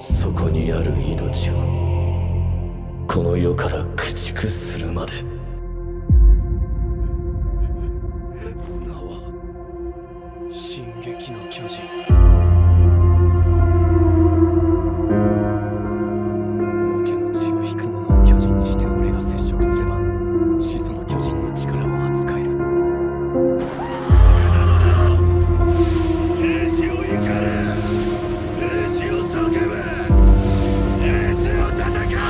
そこにある命をこの世から駆逐するまで。名は進撃の巨人。王家の血を引く者を巨人にして俺が接触すれば始祖の巨人の力を扱える。兵士を怒れ、兵士を叫べ、兵士を戦え。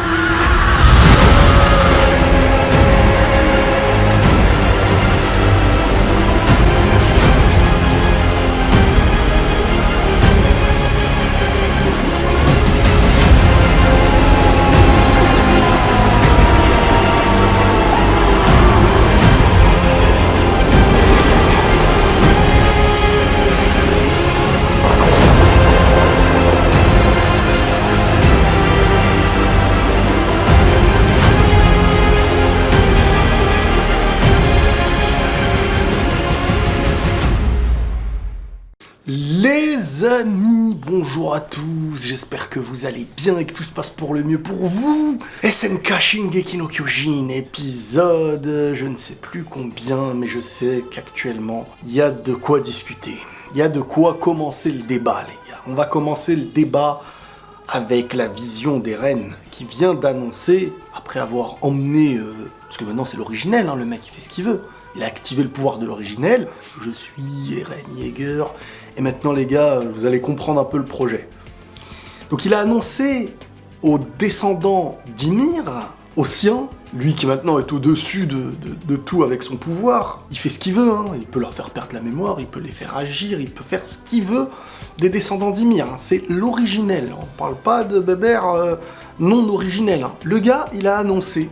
Les amis, bonjour à tous, j'espère que vous allez bien et que tout se passe pour le mieux pour vous. SNK Shingeki no Kyojin, épisode, je ne sais plus combien, mais je sais qu'actuellement, il y a de quoi discuter. Il y a de quoi commencer le débat, les gars. On va commencer le débat avec la vision d'Eren, qui vient d'annoncer, après avoir emmené... parce que maintenant c'est l'originel, hein, le mec il fait ce qu'il veut. Il a activé le pouvoir de l'originel. Je suis Eren Yeager. Et maintenant, les gars, vous allez comprendre un peu le projet. Donc, il a annoncé aux descendants d'Ymir, aux siens, lui qui maintenant est au-dessus de tout avec son pouvoir, il fait ce qu'il veut, hein. Il peut leur faire perdre la mémoire, il peut les faire agir, il peut faire ce qu'il veut des descendants d'Ymir. Hein. C'est l'originel. On parle pas de bébert non originel. Hein. Le gars, il a annoncé,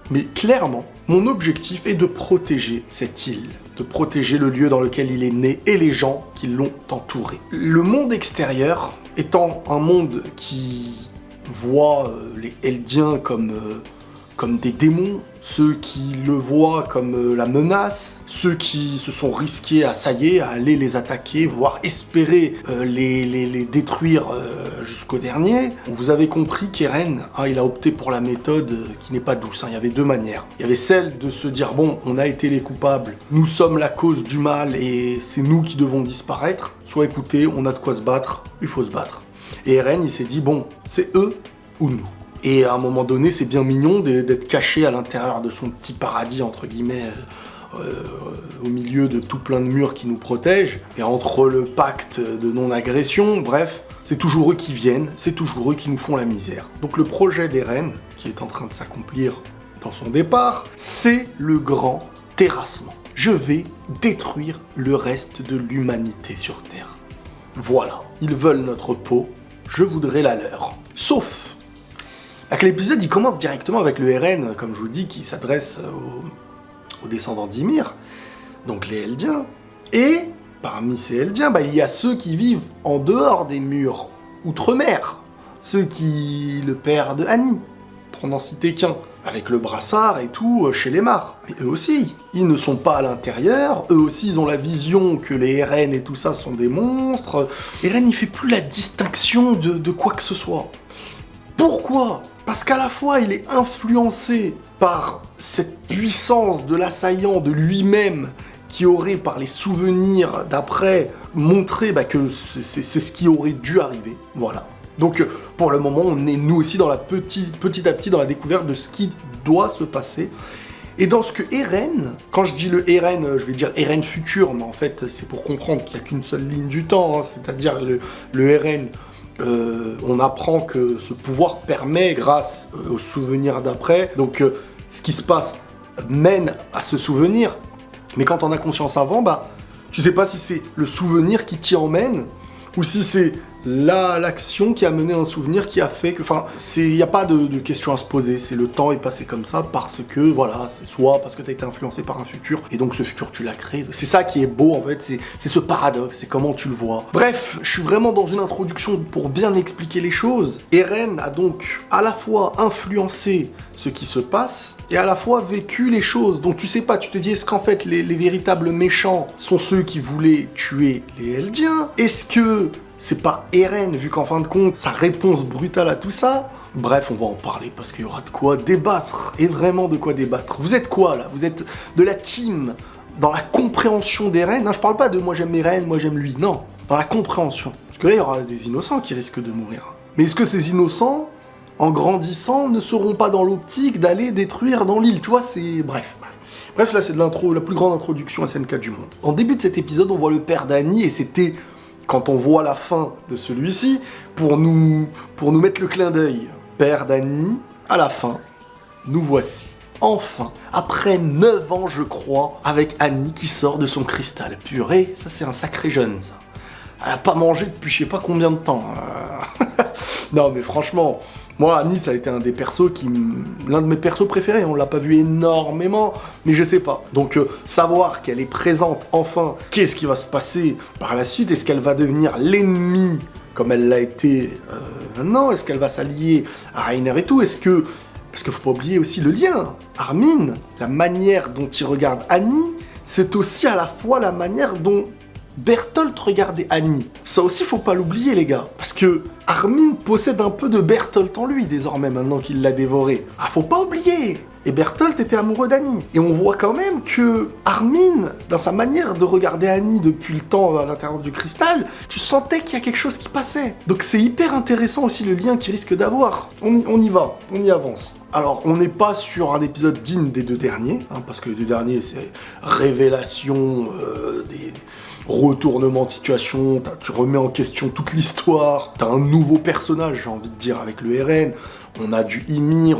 mais clairement, mon objectif est de protéger cette île, de protéger le lieu dans lequel il est né et les gens qui l'ont entouré. Le monde extérieur étant un monde qui voit les Eldiens comme des démons, ceux qui le voient comme la menace, ceux qui se sont risqués à, ça y est, à aller les attaquer, voire espérer les détruire jusqu'au dernier. Vous avez compris qu'Eren, il a opté pour la méthode qui n'est pas douce. Il y avait deux manières. Il y avait celle de se dire, bon, on a été les coupables, nous sommes la cause du mal et c'est nous qui devons disparaître. Soit écoutez, on a de quoi se battre, il faut se battre. Et Eren, il s'est dit, bon, c'est eux ou nous. Et à un moment donné, c'est bien mignon d'être caché à l'intérieur de son petit paradis, entre guillemets, au milieu de tout plein de murs qui nous protègent, et entre le pacte de non-agression, bref, c'est toujours eux qui viennent, c'est toujours eux qui nous font la misère. Donc le projet d'Eren, qui est en train de s'accomplir dans son départ, c'est le grand terrassement. Je vais détruire le reste de l'humanité sur Terre. Voilà, ils veulent notre peau, je voudrais la leur. Sauf que l'épisode il commence directement avec le Eren, comme je vous dis, qui s'adresse aux descendants d'Ymir, donc les Eldiens. Et parmi ces Eldiens, il y a ceux qui vivent en dehors des murs, outre-mer. Ceux qui... le père de Annie, pour n'en citer qu'un, avec le brassard et tout, chez les Mar. Mais eux aussi, ils ne sont pas à l'intérieur, eux aussi ils ont la vision que les Eren et tout ça sont des monstres. Eren il fait plus la distinction de quoi que ce soit. Pourquoi ? Parce qu'à la fois, il est influencé par cette puissance de l'assaillant, de lui-même, qui aurait, par les souvenirs d'après, montré que c'est ce qui aurait dû arriver. Voilà. Donc, pour le moment, on est nous aussi dans la petit à petit dans la découverte de ce qui doit se passer. Et dans ce que Eren, quand je dis le Eren, je vais dire Eren futur, mais en fait, c'est pour comprendre qu'il n'y a qu'une seule ligne du temps, hein, c'est-à-dire le Eren... on apprend que ce pouvoir permet, grâce aux souvenirs d'après, donc ce qui se passe mène à ce souvenir, mais quand on a conscience avant, tu sais pas si c'est le souvenir qui t'y emmène, ou si c'est l'action qui a mené un souvenir qui a fait que... Enfin, il n'y a pas de question à se poser, c'est le temps est passé comme ça parce que, voilà, c'est soit parce que tu as été influencé par un futur, et donc ce futur tu l'as créé. C'est ça qui est beau en fait, c'est ce paradoxe, c'est comment tu le vois. Bref, je suis vraiment dans une introduction pour bien expliquer les choses. Eren a donc à la fois influencé ce qui se passe, et à la fois vécu les choses. Donc tu sais pas, tu te dis, est-ce qu'en fait les véritables méchants sont ceux qui voulaient tuer les Eldiens? Est-ce que c'est pas Eren, vu qu'en fin de compte, sa réponse brutale à tout ça. Bref, on va en parler parce qu'il y aura de quoi débattre, et vraiment de quoi débattre. Vous êtes quoi là? Vous êtes de la team dans la compréhension d'Eren? Non, je parle pas de moi j'aime Eren, moi j'aime lui, non. Dans la compréhension. Parce que là, il y aura des innocents qui risquent de mourir. Mais est-ce que ces innocents, en grandissant, ne seront pas dans l'optique d'aller détruire dans l'île? Tu vois, c'est... Bref, là, c'est de l'intro, la plus grande introduction à SNK du monde. En début de cet épisode, on voit le père d'Annie, et c'était, quand on voit la fin de celui-ci, pour nous mettre le clin d'œil. Père d'Annie, à la fin, nous voici. Enfin, après 9 ans, je crois, avec Annie qui sort de son cristal. Purée, ça c'est un sacré jeune, ça. Elle a pas mangé depuis je sais pas combien de temps. Non, mais franchement, moi, Annie, ça a été l'un de mes persos préférés. On l'a pas vu énormément, mais je sais pas. Donc, savoir qu'elle est présente, enfin, qu'est-ce qui va se passer par la suite? Est-ce qu'elle va devenir l'ennemi comme elle l'a été maintenant? Est-ce qu'elle va s'allier à Reiner et tout? Parce qu'il faut pas oublier aussi le lien. Armin, la manière dont il regarde Annie, c'est aussi à la fois la manière dont Bertolt regardait Annie. Ça aussi, faut pas l'oublier, les gars. Parce que Armin possède un peu de Bertolt en lui, désormais, maintenant qu'il l'a dévoré. Ah, faut pas oublier. Et Bertolt était amoureux d'Annie. Et on voit quand même que Armin, dans sa manière de regarder Annie depuis le temps à l'intérieur du cristal, tu sentais qu'il y a quelque chose qui passait. Donc c'est hyper intéressant aussi le lien qu'il risque d'avoir. On y va, on y avance. Alors, on n'est pas sur un épisode digne des 2 derniers, hein, parce que les 2 derniers, c'est révélation, des retournements de situation, tu remets en question toute l'histoire, t'as un nouveau personnage, j'ai envie de dire, avec le RN, on a du Ymir,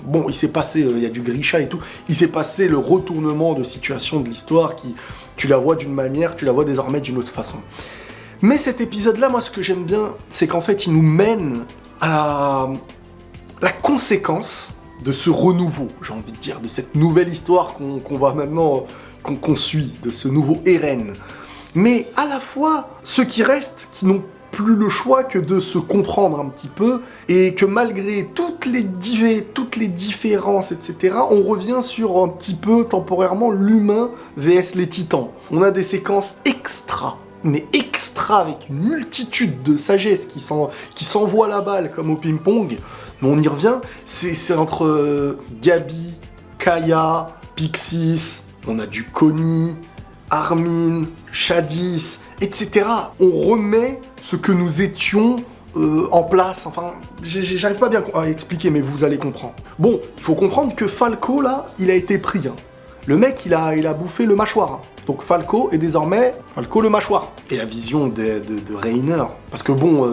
bon, il s'est passé, il y a du Grisha et tout, il s'est passé le retournement de situation de l'histoire qui, tu la vois d'une manière, tu la vois désormais d'une autre façon. Mais cet épisode-là, moi, ce que j'aime bien, c'est qu'en fait, il nous mène à la conséquence de ce renouveau, j'ai envie de dire, de cette nouvelle histoire qu'on va maintenant, qu'on suit, de ce nouveau Eren. Mais à la fois, ceux qui restent, qui n'ont plus le choix que de se comprendre un petit peu, et que malgré toutes les différences, etc., on revient sur un petit peu, temporairement, l'humain vs les titans. On a des séquences extra, mais extra, avec une multitude de sagesse qui s'envoie la balle comme au ping-pong, mais on y revient, c'est entre Gabi, Kaya, Pixis, on a du Connie, Armin, Shadis, etc. On remet ce que nous étions en place. Enfin, j'arrive pas bien à expliquer, mais vous allez comprendre. Bon, il faut comprendre que Falco, là, il a été pris. Hein. Le mec, il a bouffé le mâchoire. Hein. Donc Falco est désormais Falco le mâchoire. Et la vision de Reiner. Parce que bon,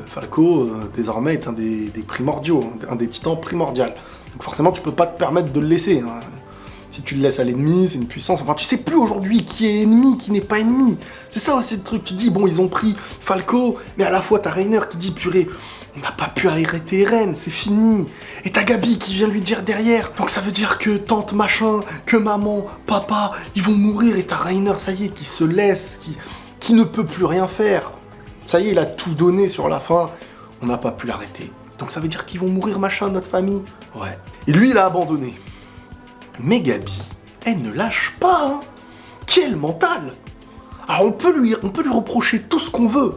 Falco, désormais, est un des primordiaux, un des titans primordiaux. Donc forcément, tu peux pas te permettre de le laisser. Hein. Si tu le laisses à l'ennemi, c'est une puissance. Enfin, tu sais plus aujourd'hui qui est ennemi, qui n'est pas ennemi. C'est ça aussi le truc. Tu dis, bon, ils ont pris Falco, mais à la fois, t'as Reiner qui dit, purée, on n'a pas pu arrêter Eren, c'est fini. Et t'as Gabi qui vient lui dire derrière. Donc ça veut dire que tante machin, que maman, papa, ils vont mourir. Et t'as Reiner, ça y est, qui se laisse, qui ne peut plus rien faire. Ça y est, il a tout donné sur la fin. On n'a pas pu l'arrêter. Donc ça veut dire qu'ils vont mourir, machin, notre famille. Ouais. Et lui, il a abandonné. Mais Gabi, elle ne lâche pas, hein. Quel mental! Alors on peut lui reprocher tout ce qu'on veut,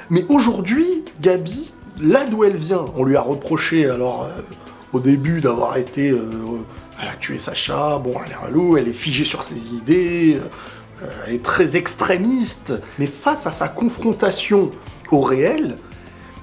mais aujourd'hui, Gabi, là d'où elle vient, on lui a reproché, alors, au début d'avoir été... elle a tué Sacha, bon, elle est relou, elle est figée sur ses idées, elle est très extrémiste, mais face à sa confrontation au réel,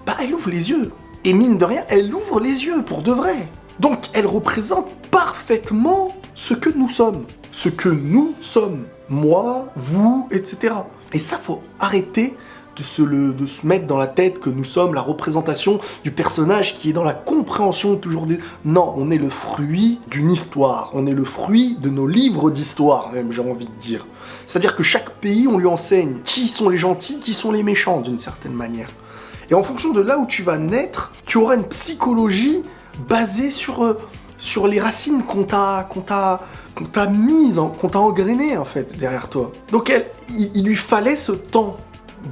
bah elle ouvre les yeux. Et mine de rien, elle ouvre les yeux pour de vrai. Donc elle représente parfaitement ce que nous sommes. Ce que nous sommes. Moi, vous, etc. Et ça, faut arrêter de se mettre dans la tête que nous sommes la représentation du personnage qui est dans la compréhension toujours des... Non, on est le fruit d'une histoire. On est le fruit de nos livres d'histoire, même, j'ai envie de dire. C'est-à-dire que chaque pays, on lui enseigne qui sont les gentils, qui sont les méchants, d'une certaine manière. Et en fonction de là où tu vas naître, tu auras une psychologie basée sur les racines qu'on t'a mises, qu'on t'a engrainées, en fait, derrière toi. Donc il lui fallait ce temps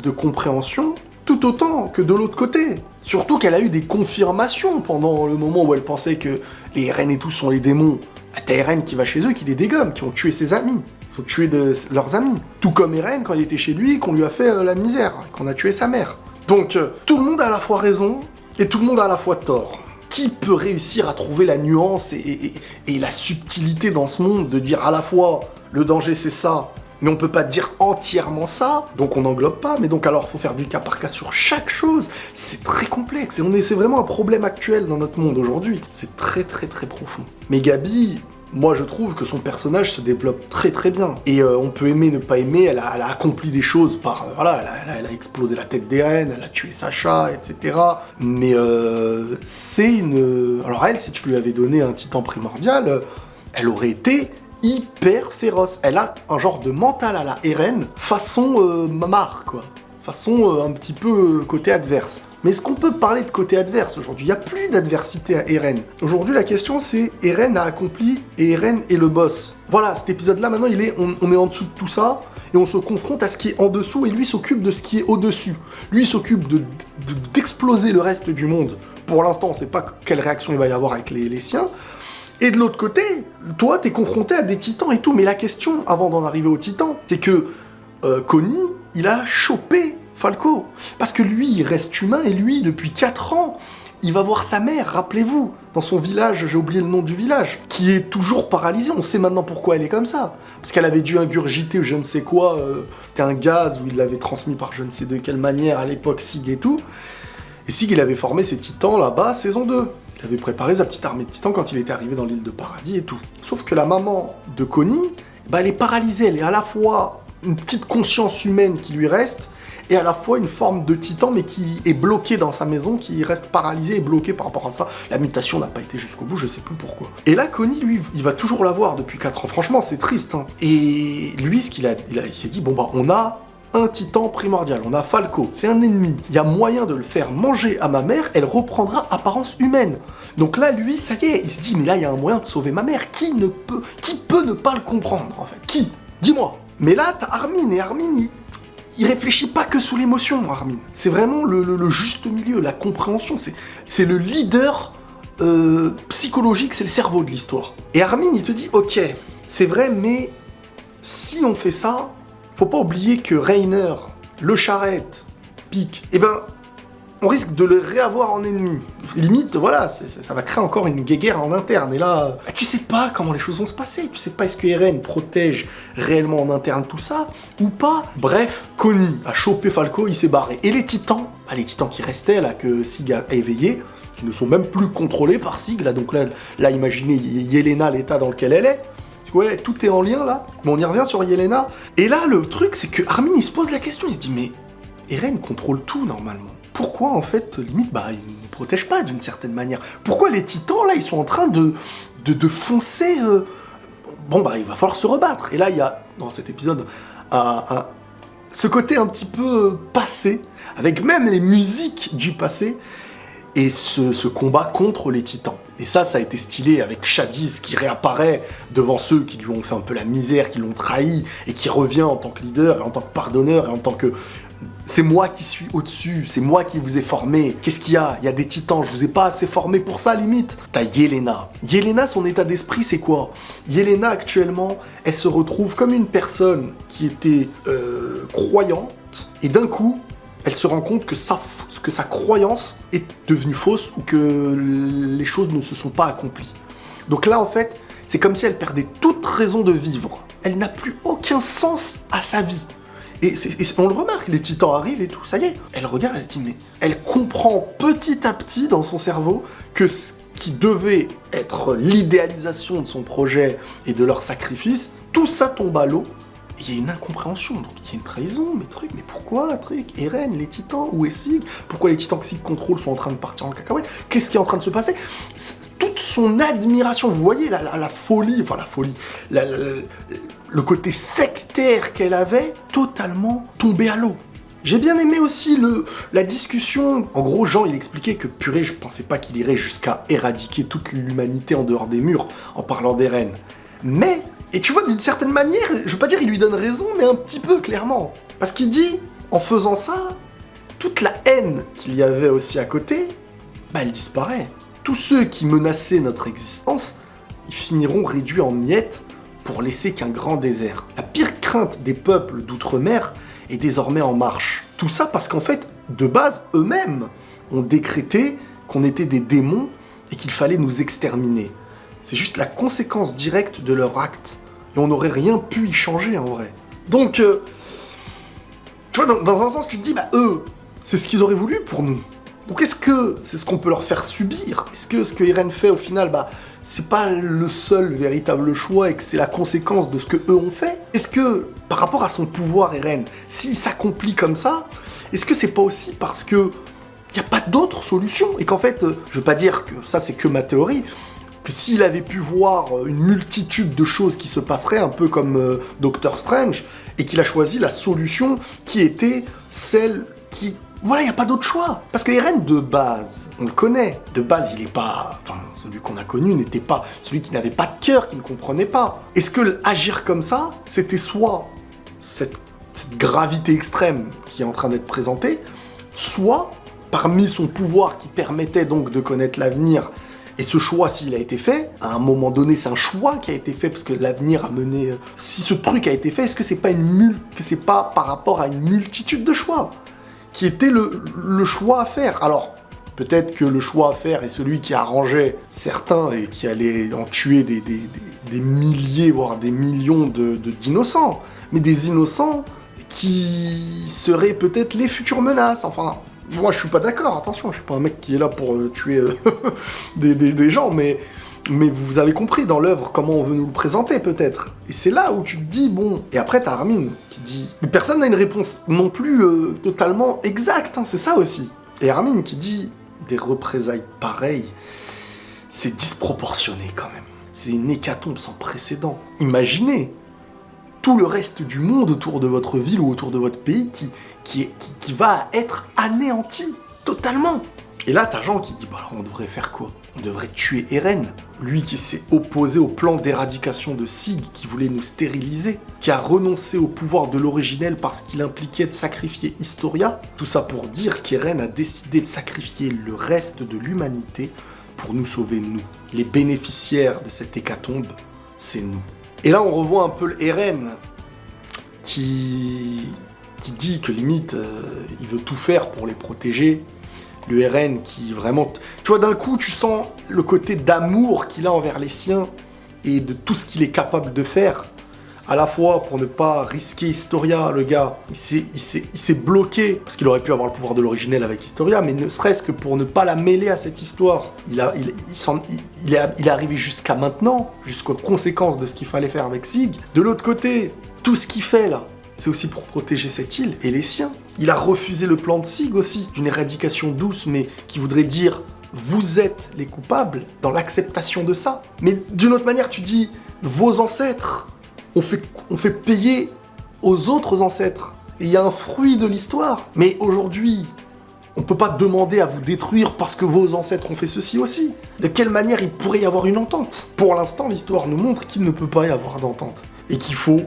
de compréhension, tout autant que de l'autre côté. Surtout qu'elle a eu des confirmations pendant le moment où elle pensait que les RN et tout sont les démons. T'as RN qui va chez eux, qui les dégomme, qui ont tué ses amis. Ils ont tué leurs amis. Tout comme Eren quand il était chez lui, qu'on lui a fait la misère, qu'on a tué sa mère. Donc, tout le monde a à la fois raison, et tout le monde a à la fois tort. Qui peut réussir à trouver la nuance et la subtilité dans ce monde de dire à la fois le danger c'est ça, mais on peut pas dire entièrement ça, donc on n'englobe pas, mais donc alors faut faire du cas par cas sur chaque chose. C'est très complexe et c'est vraiment un problème actuel dans notre monde aujourd'hui. C'est très très très profond. Mais Gabi, moi je trouve que son personnage se développe très très bien. Et on peut aimer, ne pas aimer, elle a accompli des choses par... voilà, elle a explosé la tête d'Eren, elle a tué Sacha, etc. Mais c'est une... Alors elle, si tu lui avais donné un titan primordial, elle aurait été hyper féroce. Elle a un genre de mental à la Eren, façon Mamar, quoi. Façon un petit peu côté adverse. Mais est-ce qu'on peut parler de côté adverse aujourd'hui? Il n'y a plus d'adversité à Eren. Aujourd'hui, la question c'est Eren a accompli et Eren est le boss. Voilà, cet épisode-là, maintenant, on est en dessous de tout ça et on se confronte à ce qui est en dessous et lui s'occupe de ce qui est au-dessus. Lui s'occupe d'exploser le reste du monde. Pour l'instant, on ne sait pas quelle réaction il va y avoir avec les siens. Et de l'autre côté, toi, t'es confronté à des titans et tout. Mais la question, avant d'en arriver aux titans, c'est que Connie, il a chopé Falco. Parce que lui, il reste humain, et lui, depuis 4 ans, il va voir sa mère, rappelez-vous, dans son village, j'ai oublié le nom du village, qui est toujours paralysée. On sait maintenant pourquoi elle est comme ça. Parce qu'elle avait dû ingurgiter ou je ne sais quoi, c'était un gaz où il l'avait transmis par je ne sais de quelle manière, à l'époque, Sig et tout. Et Sig, il avait formé ses titans là-bas, saison 2. Il avait préparé sa petite armée de titans quand il était arrivé dans l'île de Paradis et tout. Sauf que la maman de Connie, elle est paralysée, elle est à la fois une petite conscience humaine qui lui reste, et à la fois une forme de titan, mais qui est bloquée dans sa maison, qui reste paralysée et bloquée par rapport à ça. La mutation n'a pas été jusqu'au bout, je sais plus pourquoi. Et là, Connie, lui, il va toujours l'avoir depuis 4 ans. Franchement, c'est triste, hein. Et lui, il s'est dit, on a un titan primordial, on a Falco, c'est un ennemi. Il y a moyen de le faire manger à ma mère, elle reprendra apparence humaine. Donc là, lui, ça y est, il se dit, mais là, il y a un moyen de sauver ma mère. Qui peut ne pas le comprendre, en fait? Qui? Dis-moi. Mais là, t'as Armin, et Armin, il réfléchit pas que sous l'émotion, Armin. C'est vraiment le juste milieu, la compréhension. C'est le leader psychologique, c'est le cerveau de l'histoire. Et Armin, il te dit, ok, c'est vrai, mais si on fait ça, faut pas oublier que Reiner, le charrette, Pique, on risque de le réavoir en ennemi. Limite, voilà, ça va créer encore une guéguerre en interne. Et là, tu sais pas comment les choses vont se passer. Tu sais pas est-ce que Eren protège réellement en interne tout ça ou pas. Bref, Connie a chopé Falco, il s'est barré. Et les titans qui restaient là, que Sig a éveillés, qui ne sont même plus contrôlés par Sig. Donc là, imaginez Yelena, l'état dans lequel elle est. Ouais, tout est en lien là. Mais on y revient sur Yelena. Et là, le truc, c'est que Armin, il se pose la question. Il se dit, mais Eren contrôle tout normalement. Pourquoi, en fait, limite, il ne protège pas d'une certaine manière? Pourquoi les titans, là, ils sont en train de foncer il va falloir se rebattre. Et là, il y a, dans cet épisode, ce côté un petit peu passé, avec même les musiques du passé, et ce combat contre les titans. Et ça a été stylé avec Shadis qui réapparaît devant ceux qui lui ont fait un peu la misère, qui l'ont trahi, et qui revient en tant que leader, et en tant que pardonneur, et en tant que... C'est moi qui suis au-dessus, c'est moi qui vous ai formé. Qu'est-ce qu'il y a? Il y a des titans, je vous ai pas assez formé pour ça, limite. T'as Yelena. Yelena, son état d'esprit, c'est quoi? Yelena, actuellement, elle se retrouve comme une personne qui était croyante, et d'un coup, elle se rend compte que sa croyance est devenue fausse, ou que les choses ne se sont pas accomplies. Donc là, en fait, c'est comme si elle perdait toute raison de vivre. Elle n'a plus aucun sens à sa vie. Et on le remarque, les titans arrivent et tout, ça y est. Elle regarde, elle se dit, mais elle comprend petit à petit dans son cerveau que ce qui devait être l'idéalisation de son projet et de leur sacrifice, tout ça tombe à l'eau. Il y a une incompréhension, donc il y a une trahison, mais pourquoi, Eren, les titans, où est Sig? Pourquoi les titans que Sig contrôle sont en train de partir en cacahuète? Qu'est-ce qui est en train de se passer? Toute son admiration, vous voyez la folie, le côté sectaire qu'elle avait, totalement tombé à l'eau. J'ai bien aimé aussi la discussion. En gros, Jean, il expliquait que, purée, je pensais pas qu'il irait jusqu'à éradiquer toute l'humanité en dehors des murs, en parlant d'Eren. Mais... Et tu vois, d'une certaine manière, je veux pas dire il lui donne raison, mais un petit peu, clairement. Parce qu'il dit, en faisant ça, toute la haine qu'il y avait aussi à côté, elle disparaît. Tous ceux qui menaçaient notre existence, ils finiront réduits en miettes pour laisser qu'un grand désert. La pire crainte des peuples d'outre-mer est désormais en marche. Tout ça parce qu'en fait, de base, eux-mêmes ont décrété qu'on était des démons et qu'il fallait nous exterminer. C'est juste la conséquence directe de leur acte. Et on n'aurait rien pu y changer, en vrai. Donc, tu vois, dans un sens, tu te dis, bah, eux, c'est ce qu'ils auraient voulu pour nous. Donc, est-ce que c'est ce qu'on peut leur faire subir? Est-ce que ce que Eren fait, au final, bah, c'est pas le seul véritable choix et que c'est la conséquence de ce que eux ont fait? Est-ce que, par rapport à son pouvoir, Eren, s'il s'accomplit comme ça, est-ce que c'est pas aussi parce que il n'y a pas d'autre solution? Et qu'en fait, je veux pas dire que ça c'est que ma théorie, que s'il avait pu voir une multitude de choses qui se passeraient, un peu comme Doctor Strange, et qu'il a choisi la solution qui était celle qui... Voilà, il n'y a pas d'autre choix. Parce que Eren, de base, on le connaît. De base, il n'est pas... Enfin, celui qu'on a connu n'était pas... Celui qui n'avait pas de cœur, qui ne comprenait pas. Est-ce que agir comme ça, c'était soit cette gravité extrême qui est en train d'être présentée, soit, parmi son pouvoir qui permettait donc de connaître l'avenir, et ce choix, s'il a été fait, à un moment donné, c'est un choix qui a été fait, parce que l'avenir a mené... Si ce truc a été fait, est-ce que c'est pas par rapport à une multitude de choix qui était le choix à faire? Alors, peut-être que le choix à faire est celui qui arrangeait certains et qui allait en tuer des milliers, voire des millions d'innocents, mais des innocents qui seraient peut-être les futures menaces. Enfin, moi je suis pas d'accord, attention, je suis pas un mec qui est là pour tuer des gens, mais vous avez compris dans l'œuvre comment on veut nous le présenter peut-être. Et c'est là où tu te dis, bon... Et après t'as Armin qui dit... Mais personne n'a une réponse non plus totalement exacte, hein, c'est ça aussi. Et Armin qui dit, des représailles pareilles, c'est disproportionné quand même. C'est une hécatombe sans précédent. Imaginez tout le reste du monde autour de votre ville ou autour de votre pays qui va être anéanti totalement. Et là, t'as Jean qui dit, bah alors on devrait faire quoi? On devrait tuer Eren, lui qui s'est opposé au plan d'éradication de Sig, qui voulait nous stériliser, qui a renoncé au pouvoir de l'originel parce qu'il impliquait de sacrifier Historia. Tout ça pour dire qu'Eren a décidé de sacrifier le reste de l'humanité pour nous sauver nous. Les bénéficiaires de cette hécatombe, c'est nous. Et là, on revoit un peu Eren qui dit que limite, il veut tout faire pour les protéger. Le Eren qui vraiment... Tu vois, d'un coup, tu sens le côté d'amour qu'il a envers les siens et de tout ce qu'il est capable de faire. À la fois, pour ne pas risquer Historia, le gars, il s'est bloqué, parce qu'il aurait pu avoir le pouvoir de l'originel avec Historia, mais ne serait-ce que pour ne pas la mêler à cette histoire. Il est arrivé jusqu'à maintenant, jusqu'aux conséquences de ce qu'il fallait faire avec Sig. De l'autre côté, tout ce qu'il fait là, c'est aussi pour protéger cette île et les siens. Il a refusé le plan de Sig aussi, d'une éradication douce, mais qui voudrait dire « vous êtes les coupables » dans l'acceptation de ça. Mais d'une autre manière, tu dis « vos ancêtres ». On fait payer aux autres ancêtres. Et il y a un fruit de l'histoire. Mais aujourd'hui, on peut pas demander à vous détruire parce que vos ancêtres ont fait ceci aussi. De quelle manière il pourrait y avoir une entente? Pour l'instant, l'histoire nous montre qu'il ne peut pas y avoir d'entente. Et qu'il faut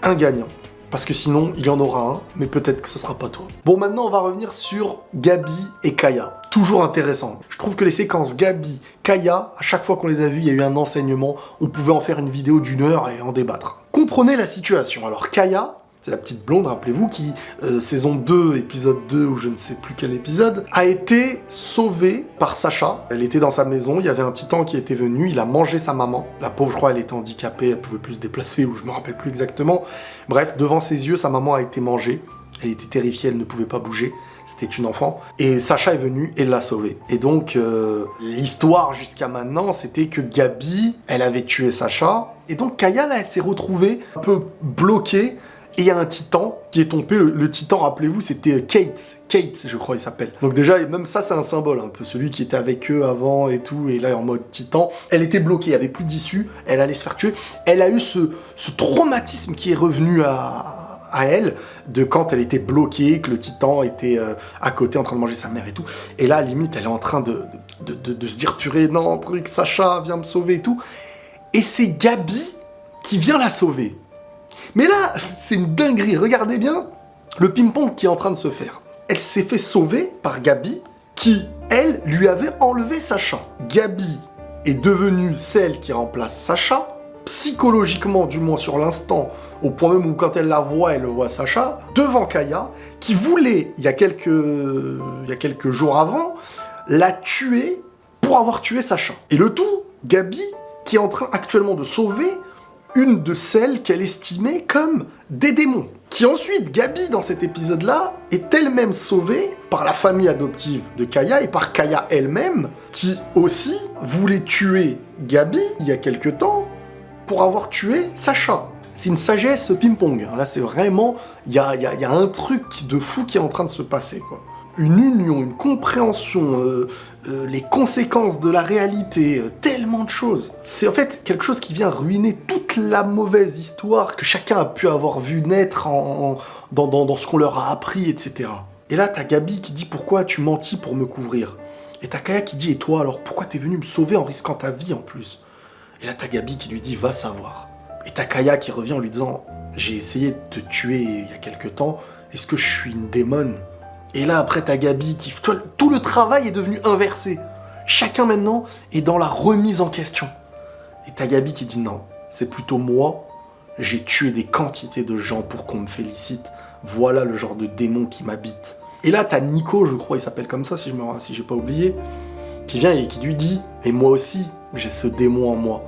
un gagnant. Parce que sinon, il y en aura un, mais peut-être que ce sera pas toi. Bon, maintenant, on va revenir sur Gabi et Kaya. Toujours intéressant. Je trouve que les séquences Gabi, Kaya, à chaque fois qu'on les a vues, il y a eu un enseignement. On pouvait en faire une vidéo d'1 heure et en débattre. Comprenez la situation. Alors, Kaya, c'est la petite blonde, rappelez-vous, qui, saison 2, épisode 2, ou je ne sais plus quel épisode, a été sauvée par Sacha. Elle était dans sa maison, il y avait un titan qui était venu, il a mangé sa maman. La pauvre, je crois, elle était handicapée, elle pouvait plus se déplacer, ou je me rappelle plus exactement. Bref, devant ses yeux, sa maman a été mangée. Elle était terrifiée, elle ne pouvait pas bouger. C'était une enfant. Et Sacha est venu et l'a sauvée. Et donc, l'histoire jusqu'à maintenant, c'était que Gabi, elle avait tué Sacha. Et donc, Kaya, là, elle s'est retrouvée un peu bloquée. Et il y a un titan qui est tombé. Le titan, rappelez-vous, c'était Kate. Kate, je crois, il s'appelle. Donc déjà, même ça, c'est un symbole, un peu. Celui qui était avec eux avant et tout, et là, en mode titan. Elle était bloquée, il n'y avait plus d'issue. Elle allait se faire tuer. Elle a eu ce traumatisme qui est revenu à elle, de quand elle était bloquée, que le titan était à côté en train de manger sa mère et tout. Et là, limite, elle est en train de se dire, purée, non, truc, Sacha, viens me sauver et tout. Et c'est Gabi qui vient la sauver. Mais là, c'est une dinguerie. Regardez bien le ping-pong qui est en train de se faire. Elle s'est fait sauver par Gabi, qui, elle, lui avait enlevé Sacha. Gabi est devenue celle qui remplace Sacha, psychologiquement, du moins sur l'instant, au point même où quand elle le voit Sacha, devant Kaya, qui voulait, il y a quelques jours avant, la tuer pour avoir tué Sacha. Et le tout, Gabi, qui est en train actuellement de sauver une de celles qu'elle estimait comme des démons. Qui ensuite, Gabi, dans cet épisode-là, est elle-même sauvée par la famille adoptive de Kaya et par Kaya elle-même, qui aussi voulait tuer Gabi, il y a quelque temps, pour avoir tué Sacha. C'est une sagesse ping-pong. Là, c'est vraiment... Il y a un truc de fou qui est en train de se passer, quoi. Une union, une compréhension, les conséquences de la réalité, tellement de choses. C'est en fait quelque chose qui vient ruiner toute la mauvaise histoire que chacun a pu avoir vu naître dans ce qu'on leur a appris, etc. Et là, t'as Gabi qui dit « Pourquoi tu mentis pour me couvrir ?» Et t'as Kaya qui dit « Et toi, alors pourquoi t'es venu me sauver en risquant ta vie en plus ?» Et là, t'as Gabi qui lui dit « Va savoir ». Et t'as Kaya qui revient en lui disant « J'ai essayé de te tuer il y a quelque temps, est-ce que je suis une démone ?» Et là, après, t'as Gabi qui... Tout le travail est devenu inversé. Chacun, maintenant, est dans la remise en question. Et t'as Gabi qui dit non, c'est plutôt moi. J'ai tué des quantités de gens pour qu'on me félicite. Voilà le genre de démon qui m'habite. Et là, t'as Nico, je crois, il s'appelle comme ça, si j'ai pas oublié, qui vient et qui lui dit « Et moi aussi, j'ai ce démon en moi,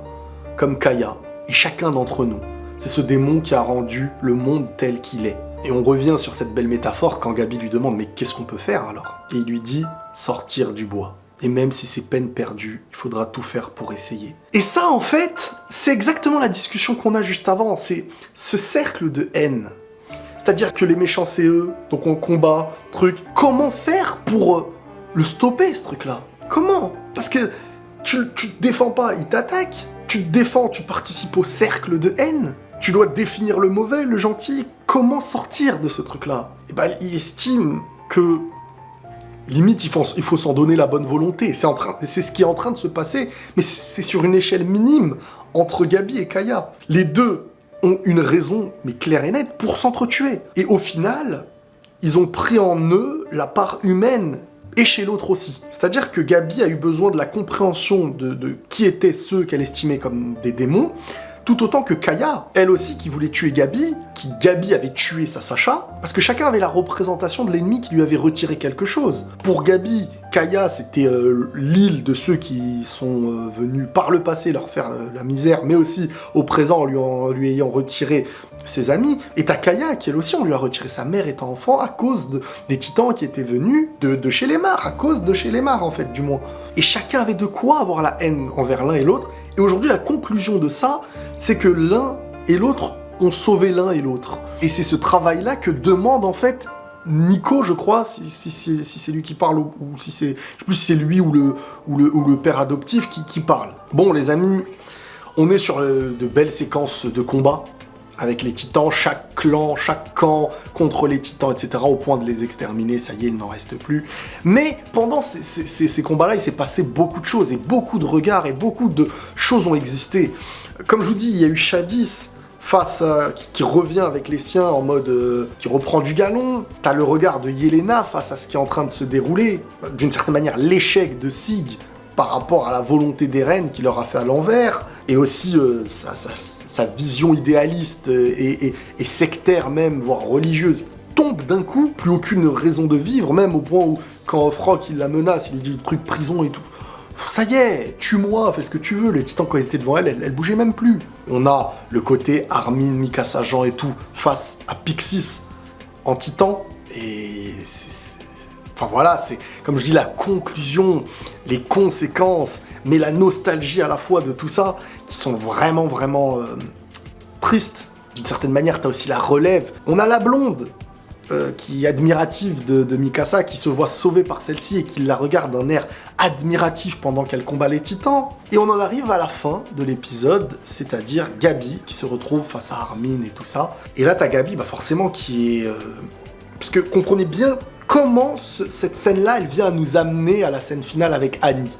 comme Kaya, et chacun d'entre nous. C'est ce démon qui a rendu le monde tel qu'il est. » Et on revient sur cette belle métaphore quand Gabi lui demande « Mais qu'est-ce qu'on peut faire alors ?» Et il lui dit « Sortir du bois. Et même si c'est peine perdue, il faudra tout faire pour essayer. » Et ça, en fait, c'est exactement la discussion qu'on a juste avant. C'est ce cercle de haine. C'est-à-dire que les méchants, c'est eux, donc on combat, truc. Comment faire pour le stopper, ce truc-là? Comment? Parce que tu te défends pas, il t'attaque. Tu te défends, tu participes au cercle de haine. Tu dois définir le mauvais, le gentil. Comment sortir de ce truc-là? Et ben, il estime que, limite, il faut s'en donner la bonne volonté. C'est ce qui est en train de se passer, mais c'est sur une échelle minime entre Gabi et Kaya. Les deux ont une raison, mais claire et nette, pour s'entretuer. Et au final, ils ont pris en eux la part humaine, et chez l'autre aussi. C'est-à-dire que Gabi a eu besoin de la compréhension de qui étaient ceux qu'elle estimait comme des démons, tout autant que Kaya, elle aussi qui voulait tuer Gabi, qui Gabi avait tué sa Sacha, parce que chacun avait la représentation de l'ennemi qui lui avait retiré quelque chose. Pour Gabi, Kaya, c'était l'île de ceux qui sont venus par le passé leur faire la misère, mais aussi au présent en lui ayant retiré ses amis. Et t'as Kaya, qui elle aussi, on lui a retiré sa mère étant enfant à cause des titans qui étaient venus de chez les Mars, à cause de chez les Mars en fait, du moins. Et chacun avait de quoi avoir la haine envers l'un et l'autre. Et aujourd'hui, la conclusion de ça, c'est que l'un et l'autre ont sauvé l'un et l'autre. Et c'est ce travail-là que demande en fait Nico, je crois, si c'est lui qui parle, ou si c'est... Je sais plus si c'est lui ou le père adoptif qui parle. Bon, les amis, on est sur de belles séquences de combat, avec les titans, chaque clan, chaque camp contre les titans, etc., au point de les exterminer, ça y est, il n'en reste plus. Mais pendant ces combats-là, il s'est passé beaucoup de choses, et beaucoup de regards, et beaucoup de choses ont existé. Comme je vous dis, il y a eu Shadis, qui revient avec les siens en mode qui reprend du galon. T'as le regard de Yelena face à ce qui est en train de se dérouler. D'une certaine manière, l'échec de Sig par rapport à la volonté des reines qui leur a fait à l'envers. Et aussi sa vision idéaliste et sectaire même, voire religieuse, qui tombe d'un coup. Plus aucune raison de vivre, même au point où quand Frock il la menace, il lui dit le truc prison et tout. Ça y est, tue-moi, fais ce que tu veux. Les titans, quand ils étaient devant elle bougeait même plus. On a le côté Armin, Mikasa, Jean et tout, face à Pixis en titan. Et enfin voilà, c'est, comme je dis, la conclusion, les conséquences, mais la nostalgie à la fois de tout ça, qui sont vraiment, vraiment tristes. D'une certaine manière, t'as aussi la relève. On a la blonde, qui est admirative de Mikasa, qui se voit sauvée par celle-ci et qui la regarde d'un air admiratif pendant qu'elle combat les titans. Et on en arrive à la fin de l'épisode, c'est-à-dire Gabi qui se retrouve face à Armin et tout ça. Et là, t'as Gabi, forcément, qui est... Parce que comprenez bien comment cette scène-là, elle vient à nous amener à la scène finale avec Annie.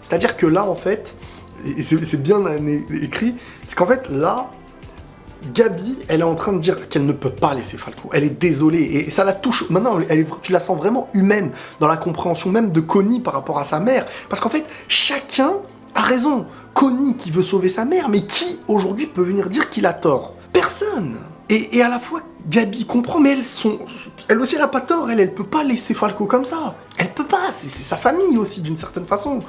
C'est-à-dire que là, en fait, et c'est bien écrit, c'est qu'en fait, là, Gabi, elle est en train de dire qu'elle ne peut pas laisser Falco. Elle est désolée et ça la touche. Maintenant, tu la sens vraiment humaine dans la compréhension même de Connie par rapport à sa mère. Parce qu'en fait, chacun a raison. Connie qui veut sauver sa mère, mais qui aujourd'hui peut venir dire qu'il a tort? Personne. Et à la fois, Gabi comprend, mais elle aussi, elle a pas tort. Elle peut pas laisser Falco comme ça. Elle peut pas. C'est sa famille aussi, d'une certaine façon.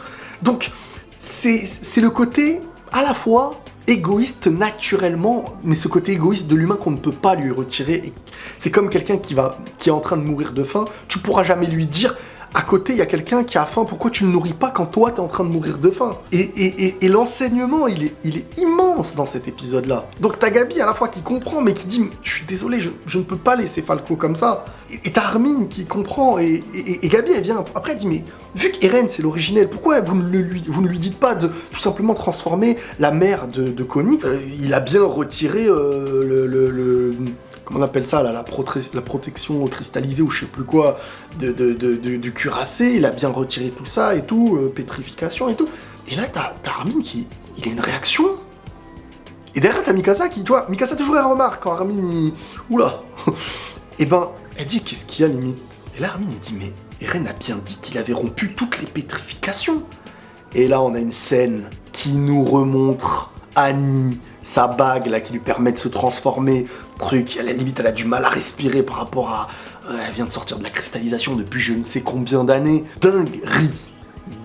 Donc, c'est le côté, à la fois, égoïste naturellement, mais ce côté égoïste de l'humain qu'on ne peut pas lui retirer. C'est comme quelqu'un qui est en train de mourir de faim. Tu pourras jamais lui dire... À côté, il y a quelqu'un qui a faim, pourquoi tu ne le nourris pas quand toi, t'es en train de mourir de faim? Et l'enseignement, il est immense dans cet épisode-là. Donc t'as Gabi à la fois qui comprend, mais qui dit « Je suis désolé, je ne peux pas laisser Falco comme ça. » Et t'as Armin qui comprend, et Gabi, elle vient... Après, elle dit « Mais vu qu'Eren, c'est l'originel, pourquoi vous ne lui dites pas de tout simplement transformer la mère de Connie ?» Il a bien retiré comment on appelle ça, là, la protection cristallisée ou je sais plus quoi, du cuirassé, il a bien retiré tout ça et tout, pétrification et tout. Et là, t'as Armin il a une réaction. Et derrière, t'as Mikasa qui, tu vois, Mikasa toujours elle remarque quand Armin, oula. Et ben, elle dit, qu'est-ce qu'il y a limite? Et là, Armin, il dit, mais Eren a bien dit qu'il avait rompu toutes les pétrifications. Et là, on a une scène qui nous remontre Annie, sa bague là qui lui permet de se transformer, truc, à la limite elle a du mal à respirer par rapport à... elle vient de sortir de la cristallisation depuis je ne sais combien d'années.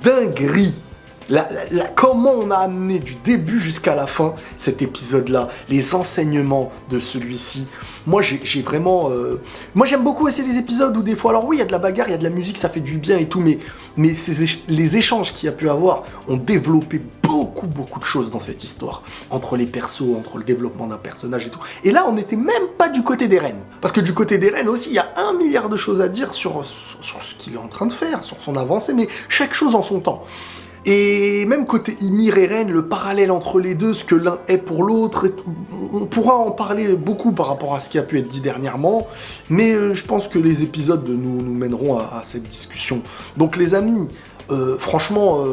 Dinguerie. Comment on a amené du début jusqu'à la fin cet épisode-là, les enseignements de celui-ci. Moi, j'ai vraiment... Moi, j'aime beaucoup aussi les épisodes où des fois... Alors oui, il y a de la bagarre, il y a de la musique, ça fait du bien et tout, mais les échanges qu'il y a pu avoir ont développé beaucoup de choses dans cette histoire. Entre les persos, entre le développement d'un personnage et tout. Et là, on n'était même pas du côté d'Eren. Parce que du côté d'Eren aussi, il y a 1 milliard de choses à dire sur ce qu'il est en train de faire, sur son avancée, mais chaque chose en son temps. Et même côté Ymir et Eren, le parallèle entre les deux, ce que l'un est pour l'autre, on pourra en parler beaucoup par rapport à ce qui a pu être dit dernièrement, mais je pense que les épisodes nous mèneront à cette discussion. Donc les amis, franchement,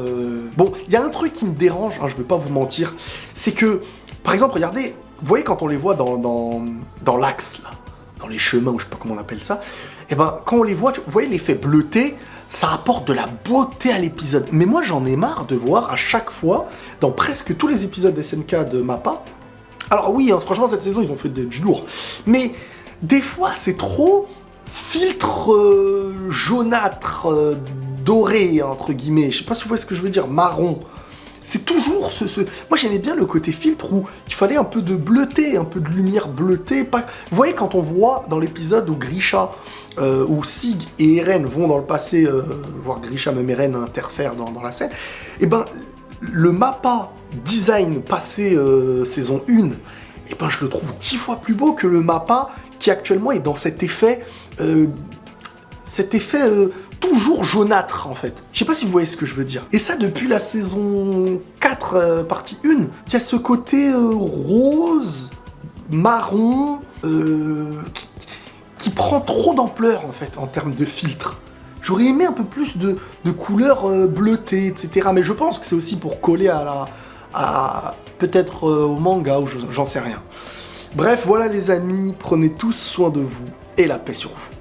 bon, il y a un truc qui me dérange, hein, je vais pas vous mentir, c'est que, par exemple, regardez, vous voyez quand on les voit dans l'axe, là, dans les chemins, ou je sais pas comment on appelle ça, et ben quand on les voit, vous voyez l'effet bleuté, ça apporte de la beauté à l'épisode. Mais moi, j'en ai marre de voir à chaque fois, dans presque tous les épisodes SNK de Mappa. Alors oui, hein, franchement, cette saison, ils ont fait du lourd. Mais des fois, c'est trop filtre jaunâtre, doré, entre guillemets. Je sais pas si vous voyez ce que je veux dire, marron. C'est toujours Moi, j'aimais bien le côté filtre où il fallait un peu de bleuté, un peu de lumière bleutée. Vous voyez, quand on voit dans l'épisode où Grisha... où Sig et Eren vont dans le passé, voir Grisha, même Eren interfère dans la scène, et ben le Mappa design passé saison 1, et ben je le trouve 10 fois plus beau que le Mappa qui actuellement est dans cet effet toujours jaunâtre en fait. Je sais pas si vous voyez ce que je veux dire. Et ça depuis la saison 4, partie 1, il y a ce côté rose, marron, qui prend trop d'ampleur en fait en termes de filtre. J'aurais aimé un peu plus de couleurs bleutées, etc. Mais je pense que c'est aussi pour coller peut-être au manga ou j'en sais rien. Bref, voilà les amis, prenez tous soin de vous et la paix sur vous.